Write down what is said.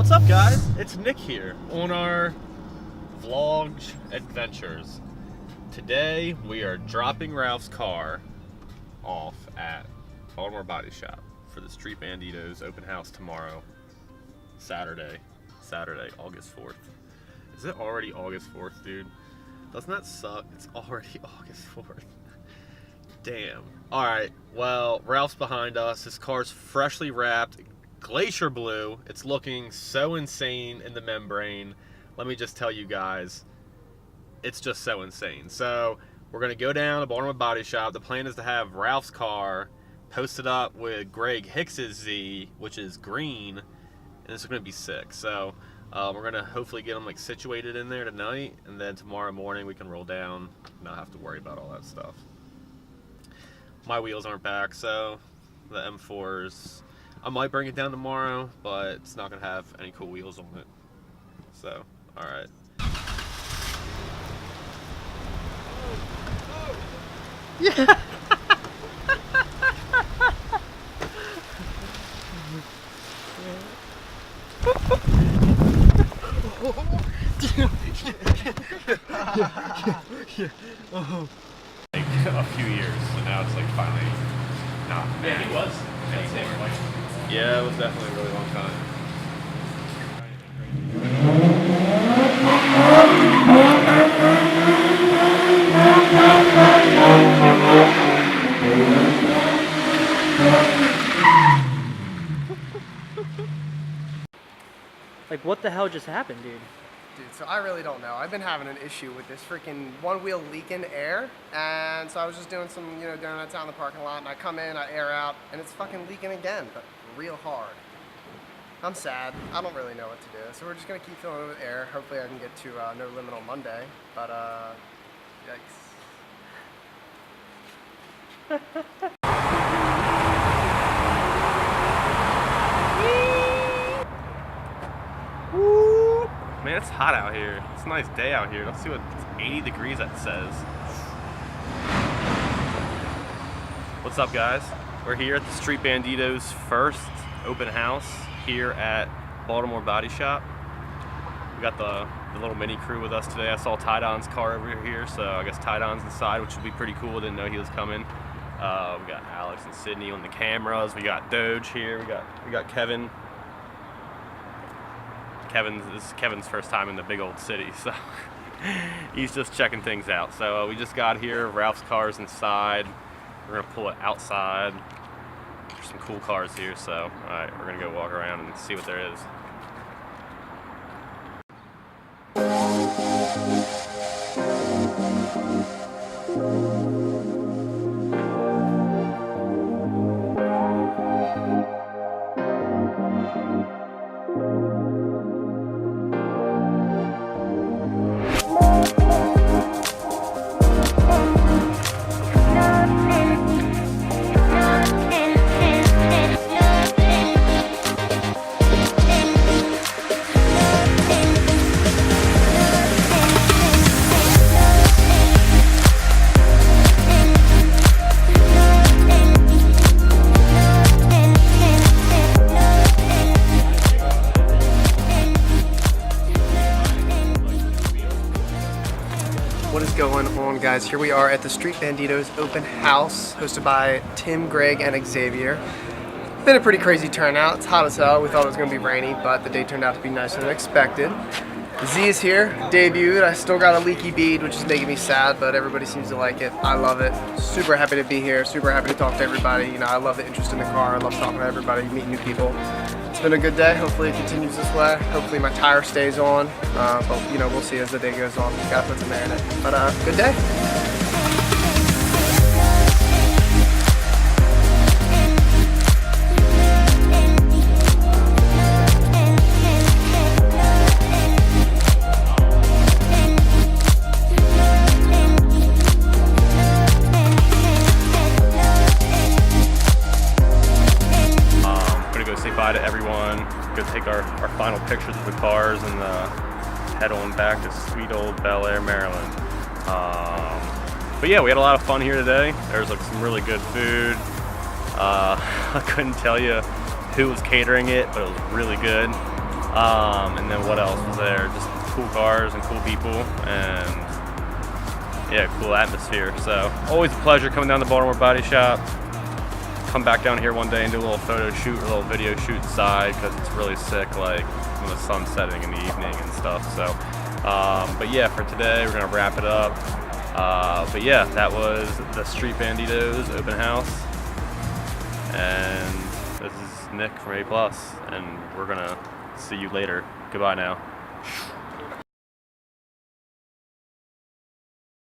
What's up, guys? It's Nick here on our vlog adventures. Today we are dropping Ralph's car off at Baltimore Body Shop for the Street Bandito's open house tomorrow, Saturday, August 4th. Is it already August 4th, dude? Doesn't that suck? It's already August 4th. Damn. Alright, well, Ralph's behind us. His car's freshly wrapped, glacier blue. It's looking so insane in the membrane. Let me just tell you guys, it's just so insane. So, we're going to go down to Baltimore Body Shop. The plan is to have Ralph's car posted up with Greg Hicks's Z, which is green, and it's going to be sick. So, we're going to hopefully get them like situated in there tonight, and then tomorrow morning we can roll down and not have to worry about all that stuff. My wheels aren't back, so the M4s, I might bring it down tomorrow, but it's not going to have any cool wheels on it. So, alright. Yeah! Like a few years, so now it's like finally not. Yeah, he was. Yeah, it was definitely a really long time. Like, what the hell just happened, dude? Dude, so I really don't know. I've been having an issue with this freaking one wheel leaking air, and so I was just doing some, donuts out in the parking lot, and I come in, I air out, and it's fucking leaking again, but real hard. I'm sad. I don't really know what to do, so we're just gonna keep filling it with air. Hopefully I can get to no limit on Monday, but yikes. Man, it's hot out here. It's a nice day out here. Let's see what 80 degrees that says. What's up, guys? We're here at the Street Bandito's first open house here at Baltimore Body Shop. We got the little mini crew with us today. I saw Ty-Don's car over here, so I guess Ty-Don's inside, which would be pretty cool. Didn't know he was coming. We got Alex and Sydney on the cameras. We got Doge here. We got Kevin. This is Kevin's first time in the big old city, so he's just checking things out. So we just got here. Ralph's car's inside. We're gonna pull it outside. There's some cool cars here, so all right, we're gonna go walk around and see what there is. What is going on, guys? Here we are at the Street Bandito's open house hosted by Tim, Greg, and Xavier. Been a pretty crazy turnout. It's hot as hell. We thought it was going to be rainy, but the day turned out to be nicer than expected. Z is here, debuted. I still got a leaky bead, which is making me sad, but everybody seems to like it. I love it. Super happy to be here. Super happy to talk to everybody. I love the interest in the car. I love talking to everybody, meeting new people. It's been a good day. Hopefully it continues this way. Hopefully my tire stays on. But we'll see as the day goes on. Gotta put some air in it. But good day. Bye to everyone. Go take our final pictures of the cars and head on back to sweet old Bel Air, Maryland. But yeah, we had a lot of fun here today. There was like some really good food. I couldn't tell you who was catering it, but it was really good. And then what else was there? Just cool cars and cool people, and yeah, cool atmosphere. So always a pleasure coming down to Baltimore Body Shop. Come back down here one day and do a little photo shoot or a little video shoot inside, because it's really sick, like when the sun's setting in the evening and stuff. So but yeah, for today we're gonna wrap it up. But yeah, that was the Street Bandito's open house, and this is Nick from A+, and we're gonna see you later. Goodbye now.